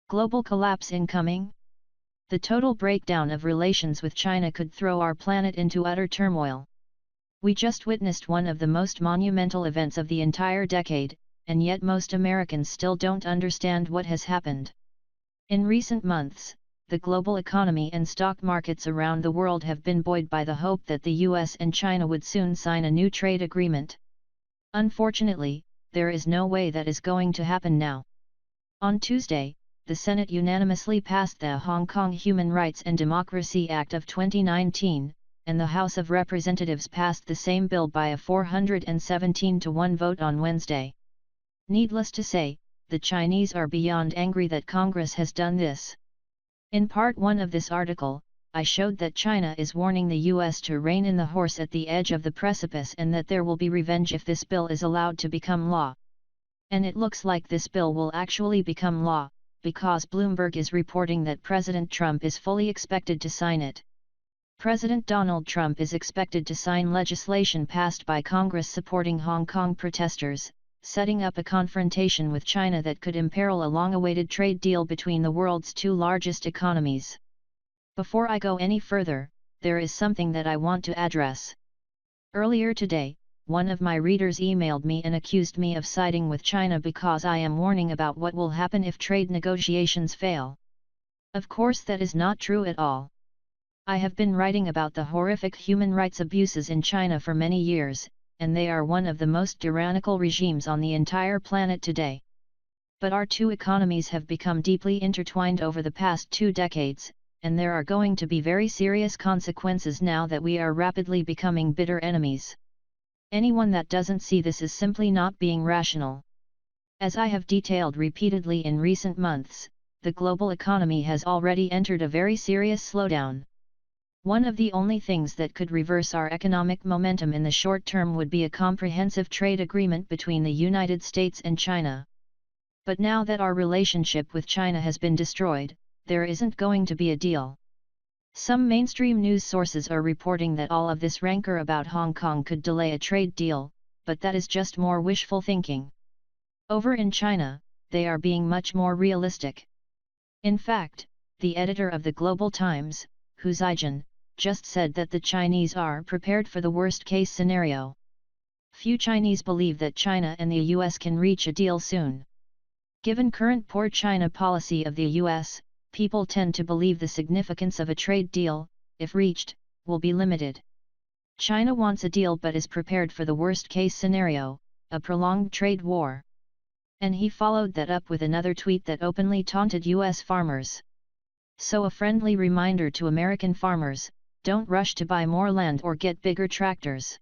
Global collapse incoming? The total breakdown of relations with China could throw our planet into utter turmoil. We just witnessed one of the most monumental events of the entire decade, and yet most Americans still don't understand what has happened. In recent months, the global economy and stock markets around the world have been buoyed by the hope that the US and China would soon sign a new trade agreement. Unfortunately, there is no way that is going to happen now. On Tuesday, the Senate unanimously passed the Hong Kong Human Rights and Democracy Act of 2019, and the House of Representatives passed the same bill by a 417-1 vote on Wednesday. Needless to say, the Chinese are beyond angry that Congress has done this. In part 1 of this article, I showed that China is warning the US to rein in the horse at the edge of the precipice and that there will be revenge if this bill is allowed to become law. And it looks like this bill will actually become law, because Bloomberg is reporting that President Trump is fully expected to sign it. President Donald Trump is expected to sign legislation passed by Congress supporting Hong Kong protesters, setting up a confrontation with China that could imperil a long-awaited trade deal between the world's two largest economies. Before I go any further, there is something that I want to address. Earlier today, one of my readers emailed me and accused me of siding with China because I am warning about what will happen if trade negotiations fail. Of course, that is not true at all. I have been writing about the horrific human rights abuses in China for many years, and they are one of the most tyrannical regimes on the entire planet today. But our two economies have become deeply intertwined over the past 2 decades, and there are going to be very serious consequences now that we are rapidly becoming bitter enemies. Anyone that doesn't see this is simply not being rational. As I have detailed repeatedly in recent months, the global economy has already entered a very serious slowdown. One of the only things that could reverse our economic momentum in the short term would be a comprehensive trade agreement between the United States and China. But now that our relationship with China has been destroyed, there isn't going to be a deal. Some mainstream news sources are reporting that all of this rancor about Hong Kong could delay a trade deal, but that is just more wishful thinking. Over in China, they are being much more realistic. In fact, the editor of the Global Times, Hu Zijin, just said that the Chinese are prepared for the worst-case scenario. Few Chinese believe that China and the US can reach a deal soon. Given current poor China policy of the US, people tend to believe the significance of a trade deal, if reached, will be limited. China wants a deal but is prepared for the worst-case scenario, a prolonged trade war. And he followed that up with another tweet that openly taunted US farmers. So a friendly reminder to American farmers, don't rush to buy more land or get bigger tractors.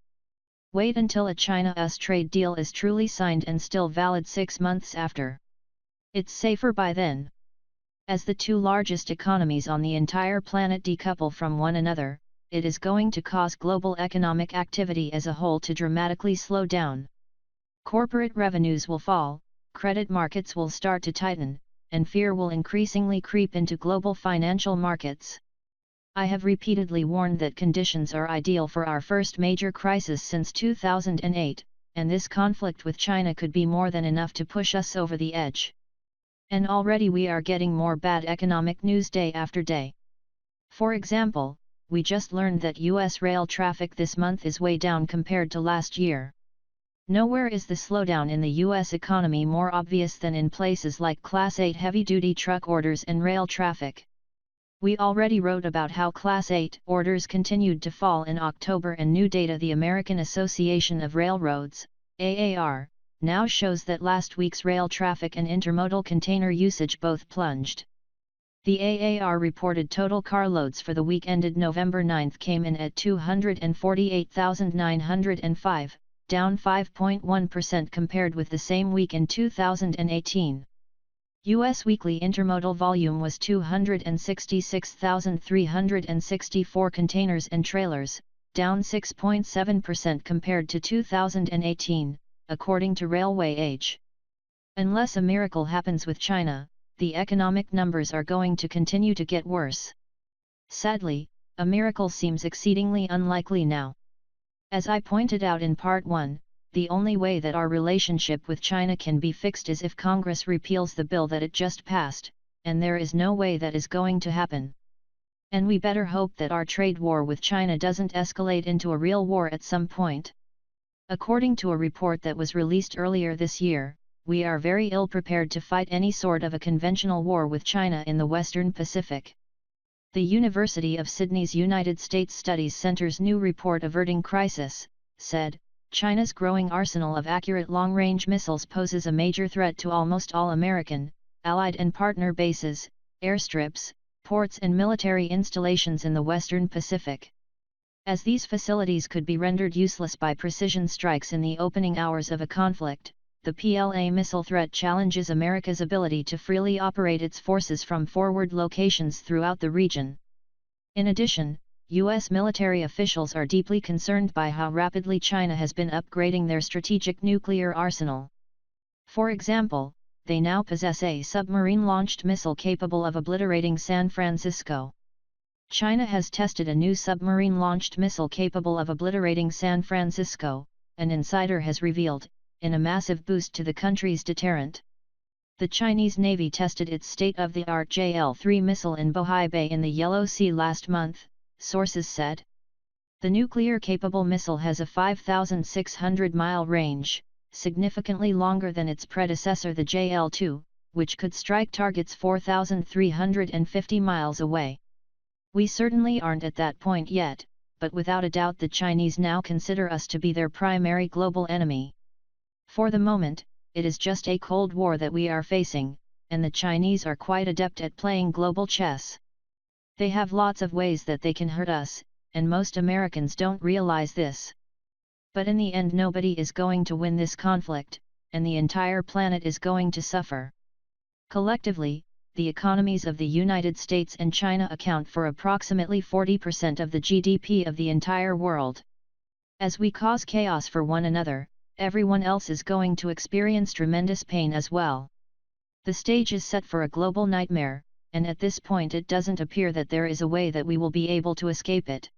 Wait until a China-US trade deal is truly signed and still valid 6 months after. It's safer by then. As the two largest economies on the entire planet decouple from one another, it is going to cause global economic activity as a whole to dramatically slow down. Corporate revenues will fall, credit markets will start to tighten, and fear will increasingly creep into global financial markets. I have repeatedly warned that conditions are ideal for our first major crisis since 2008, and this conflict with China could be more than enough to push us over the edge. And already we are getting more bad economic news day after day. For example, we just learned that US rail traffic this month is way down compared to last year. Nowhere is the slowdown in the US economy more obvious than in places like Class 8 heavy-duty truck orders and rail traffic. We already wrote about how Class 8 orders continued to fall in October, and new data the American Association of Railroads, AAR, now shows that last week's rail traffic and intermodal container usage both plunged. The AAR reported total carloads for the week ended November 9 came in at 248,905, down 5.1% compared with the same week in 2018. U.S. weekly intermodal volume was 266,364 containers and trailers, down 6.7% compared to 2018, according to Railway Age. Unless a miracle happens with China, the economic numbers are going to continue to get worse. Sadly, a miracle seems exceedingly unlikely now. As I pointed out in Part 1, the only way that our relationship with China can be fixed is if Congress repeals the bill that it just passed, and there is no way that is going to happen. And we better hope that our trade war with China doesn't escalate into a real war at some point. According to a report that was released earlier this year, we are very ill prepared to fight any sort of a conventional war with China in the Western Pacific. The University of Sydney's United States Studies Center's new report Averting Crisis said, China's growing arsenal of accurate long-range missiles poses a major threat to almost all American, allied and partner bases, airstrips, ports and military installations in the Western Pacific. As these facilities could be rendered useless by precision strikes in the opening hours of a conflict, the PLA missile threat challenges America's ability to freely operate its forces from forward locations throughout the region. In addition, U.S. military officials are deeply concerned by how rapidly China has been upgrading their strategic nuclear arsenal. For example, they now possess a submarine-launched missile capable of obliterating San Francisco. China has tested a new submarine-launched missile capable of obliterating San Francisco, an insider has revealed, in a massive boost to the country's deterrent. The Chinese Navy tested its state-of-the-art JL-3 missile in Bohai Bay in the Yellow Sea last month, sources said. The nuclear-capable missile has a 5,600-mile range, significantly longer than its predecessor the JL-2, which could strike targets 4,350 miles away. We certainly aren't at that point yet, but without a doubt the Chinese now consider us to be their primary global enemy. For the moment, it is just a Cold War that we are facing, and the Chinese are quite adept at playing global chess. They have lots of ways that they can hurt us, and most Americans don't realize this. But in the end nobody is going to win this conflict, and the entire planet is going to suffer. Collectively, the economies of the United States and China account for approximately 40% of the GDP of the entire world. As we cause chaos for one another, everyone else is going to experience tremendous pain as well. The stage is set for a global nightmare, and at this point it doesn't appear that there is a way that we will be able to escape it.